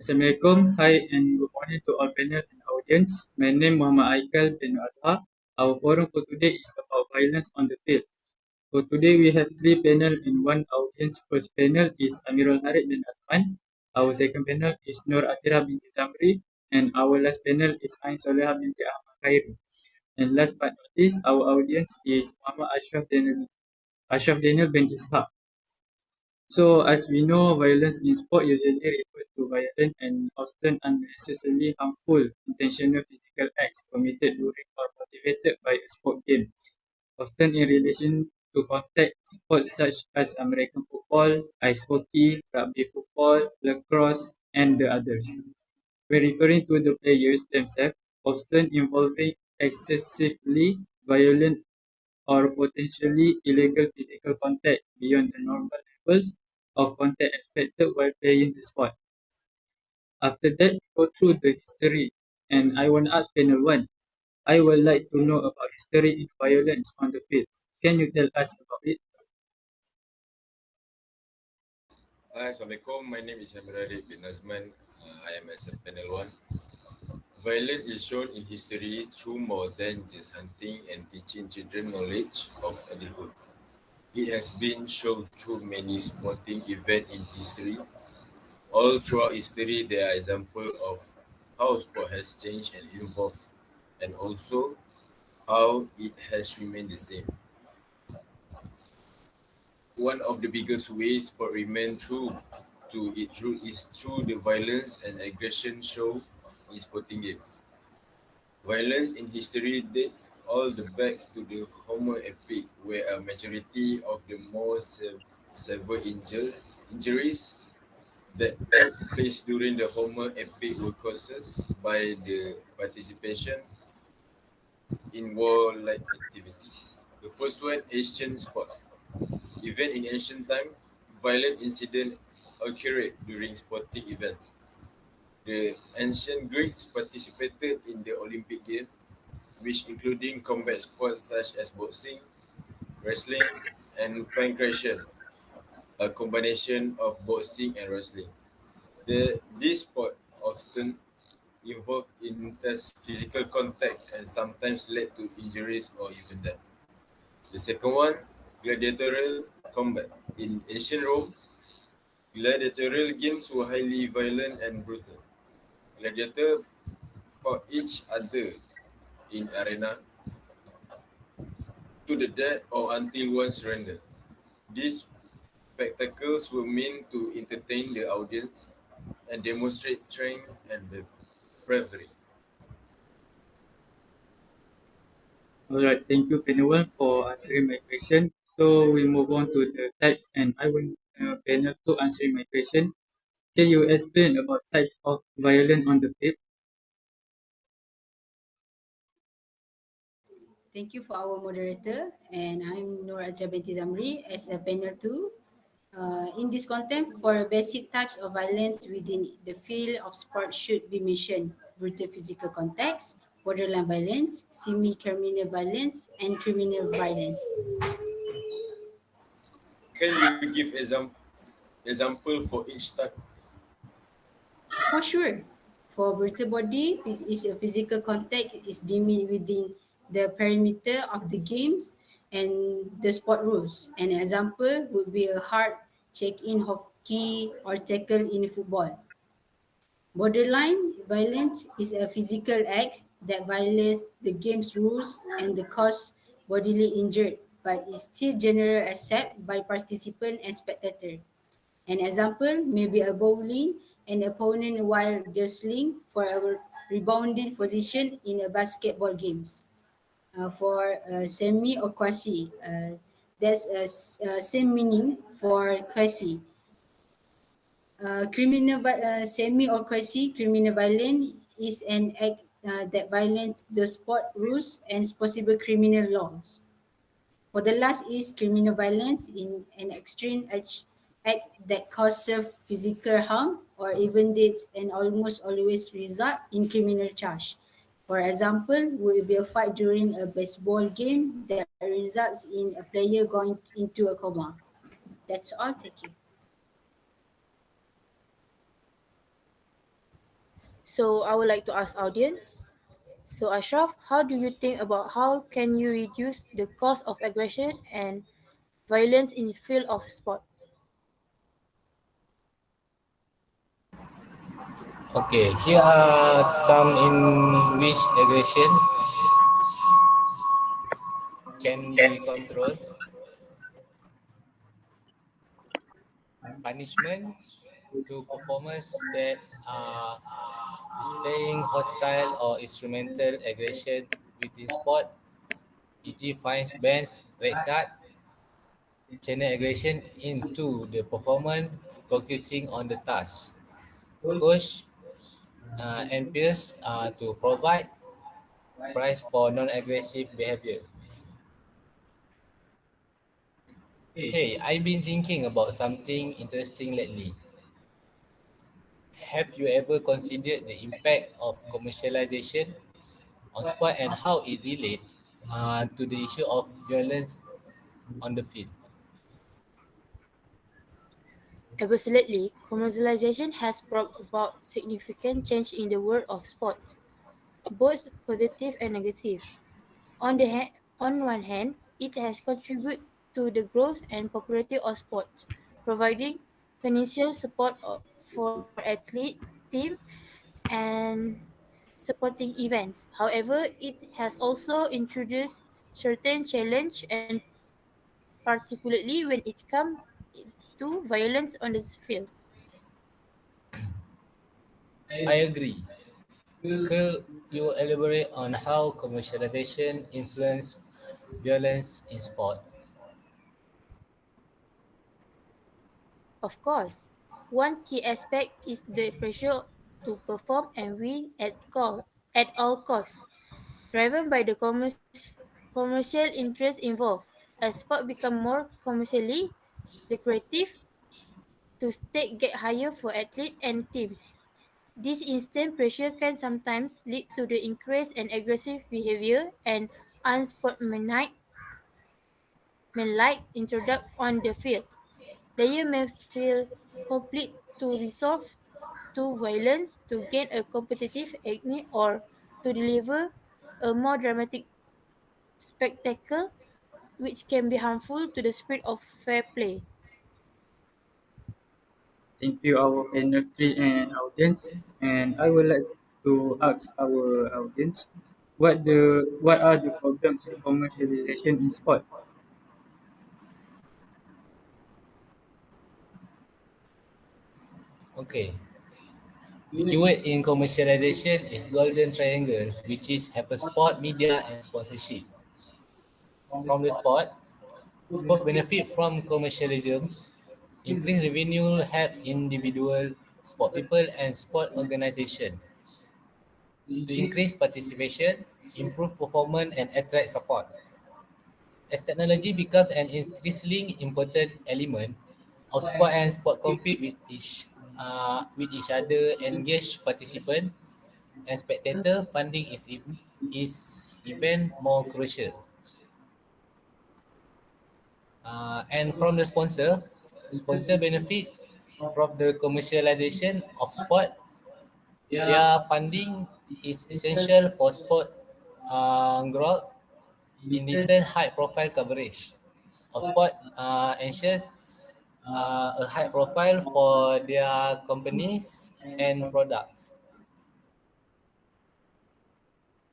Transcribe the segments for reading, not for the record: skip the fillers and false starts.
Assalamualaikum. Hi and good morning to all panel and audience. My name is Muhammad Aikal bin Azhar. Our forum for today is about violence on the field. For today, we have three panel and one audience. First panel is Amirul Harid bin Azman. Our second panel is Nur Atira binti Zamri. And our last panel is Ain Soleha binti Ahmad Khairi. And last but not least, our audience is Muhammad Ashraf Daniel bin Ishaq. So, as we know, violence in sport usually refers to violent and often unnecessarily harmful intentional physical acts committed during or motivated by a sport game, often in relation to contact sports such as American football, ice hockey, rugby football, lacrosse, and the others. When referring to the players themselves, often involving excessively violent or potentially illegal physical contact beyond the normal levels of contact expected while playing the sport. After that, we go through the history, and I want to ask panel one. I would like to know about history in violence on the field. Can you tell us about it? Hi, Assalamualaikum. My name is Hamid bin Nazman. I am as a panel one. Violence is shown in history through more than just hunting and teaching children knowledge of adulthood. It has been shown through many sporting events in history. All throughout history, there are examples of how sport has changed and evolved, and also how it has remained the same. One of the biggest ways sport remain true to its root is through the violence and aggression shown in sporting games. Violence in history dates all the back to the Homer epic, where a majority of the most severe injuries that took place during the Homer epic were caused by the participation in warlike activities. The first one, ancient sport. Even in ancient time, violent incidents occurred during sporting events. The ancient Greeks participated in the Olympic Games, which including combat sports such as boxing, wrestling, and pancration, a combination of boxing and wrestling. This sport often involved intense physical contact and sometimes led to injuries or even death. The second one, gladiatorial combat. In ancient Rome, gladiatorial games were highly violent and brutal. Gladiators fought each other in arena to the death or until one surrendered. These spectacles were meant to entertain the audience and demonstrate strength and bravery. All right, thank you, panel one, for answering my question. So we move on to the types, and I want panel to answer my question. Can you explain about types of violence on the field? Thank you for our moderator, and I'm Nur Binti Zamri as a panel two. In this content, for basic types of violence within the field of sport should be mentioned: brutal physical contacts, borderline violence, semi-criminal violence, and criminal violence. Can you give example for each type? For sure, for brutal body is a physical contact is deemed within the perimeter of the games and the sport rules. An example would be a hard check-in hockey or tackle in football. Borderline violence is a physical act that violates the game's rules and the cause bodily injury, but is still generally accepted by participant and spectator. An example may be a bowling an opponent while jostling for a rebounding position in a basketball games. For semi or quasi, that's same meaning for quasi. Semi or quasi criminal violence is an act that violates the sport rules and possible criminal laws. For the last is criminal violence in an extreme act that causes physical harm or even death and almost always result in criminal charge. For example, will be a fight during a baseball game that results in a player going into a coma. That's all. Thank you. So I would like to ask audience. So Ashraf, how do you think about how can you reduce the cost of aggression and violence in field of sport? Okay, here are some in which aggression can be controlled. Punishment to performers that are displaying hostile or instrumental aggression within sport, e.g. fines, bans, red card, channel aggression into the performance focusing on the task. Coach and peers to provide prize for non-aggressive behavior. Hey, I've been thinking about something interesting lately. Have you ever considered the impact of commercialization on sport and how it relates to the issue of violence on the field? Absolutely, commercialization has brought about significant change in the world of sport, both positive and negative. On one hand, it has contributed to the growth and popularity of sport, providing financial support for athlete, team, and supporting events. However, it has also introduced certain challenge and particularly when it comes to violence on the field. I agree. Could you elaborate on how commercialization influence violence in sport? Of course, one key aspect is the pressure to perform and win at all costs, driven by the commercial interests involved. As sport become more commercially lucrative, to stake get higher for athletes and teams. This instant pressure can sometimes lead to the increased and aggressive behavior and unsportsmanlike introduct on the field. Players may feel compelled to resort to violence to gain a competitive edge or to deliver a more dramatic spectacle, which can be harmful to the spirit of fair play. Thank you, our panel three and audience. And I would like to ask our audience, what are the problems in commercialization in sport? Okay, the keyword in commercialization is golden triangle, which is have a sport, media, and sponsorship. From the sport benefit from commercialism, increase revenue help individual, sport people, and sport organization to increase participation, improve performance, and attract support. As technology becomes an increasingly important element of sport and sport compete with each other, engage participant and spectator funding is even more crucial. And from the sponsor benefit from the commercialization of sport. Their funding is essential for sport growth. In return, high-profile coverage of sport ensures a high profile for their companies and products.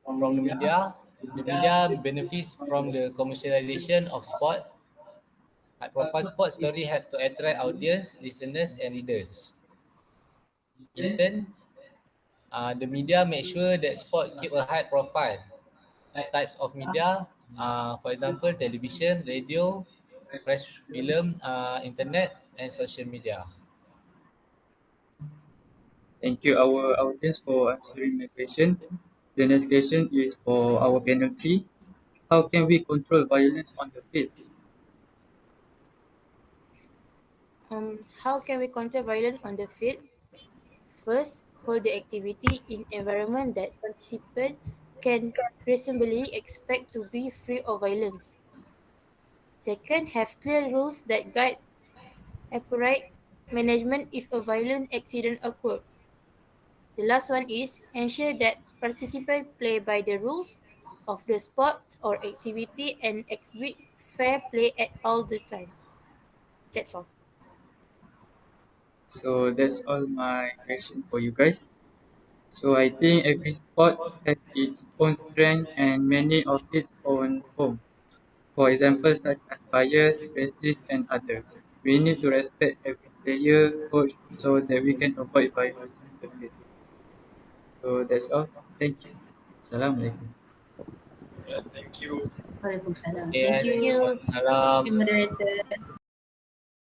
From the media benefits from the commercialization of sport. High-profile sports story have to attract audience, listeners, and readers. In turn, the media make sure that sport keep a high profile. Types of media, for example, television, radio, press, film, internet, and social media. Thank you, our audience, for answering my question. The next question is for our panel three. How can we control violence on the field? How can we counter violence on the field? First, hold the activity in environment that participants can reasonably expect to be free of violence. Second, have clear rules that guide appropriate management if a violent accident occurs. The last one is ensure that participants play by the rules of the sport or activity and exhibit fair play at all the time. That's all. So that's all my question for you guys. So I think every sport has its own strength and many of its own home. For example, such as bias, racism, and others. We need to respect every player, coach, so that we can avoid violence in the field. So that's all. Thank you. Assalamualaikum. Yeah, thank you. Waalaikumsalam. Okay, Thank Thank you. you. Thank Waalaikumsalam. you, moderator.